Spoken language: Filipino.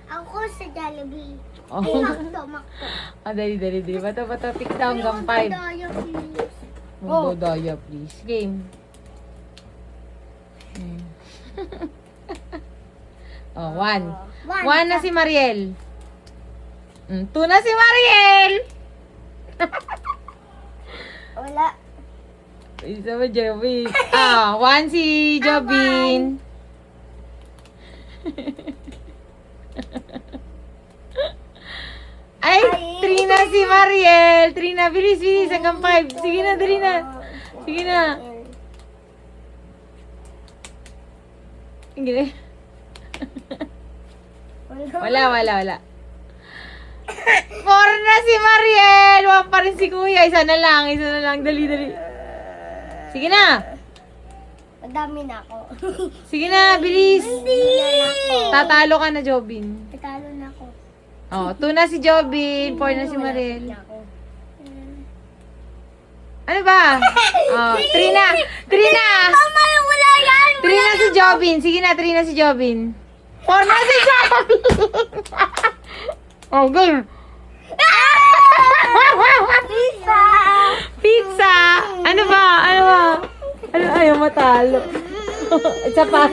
Ako sa Jollibee. Oh. Ay, Makto, Makto. Ah, dali. Bato, pick down hanggang 5. Daya, please. Magdodaya, please. Game. Oh, 1. 1 na si Mariel. 2 na si Mariel! Wala. Isa ba, Jobin? 1 si Jobin. Ay, 3 na si Mariel. 3 na, bilis, hanggang 5. Sige na, dali na. Sige na. Sige na. Wala. 4 na si Mariel. 1 pa rin si Kuya. Isa na lang. Dali. Sige na. Madami na ako. Sige na, bilis. Hindi. Tatalo ka na, Jobin. Tatalo na ako. 2 na si Jobin. 4 na si Mariel. Wala ako. Ano ba? 3 na. 3 na. Mama, wala yan. 3 na si Jobin. Sige na, 3 na si Jobin. 4 na si Jobin. Game. Lisa. Pizza. Ano ba? Ano ayaw matalo? Isa pa.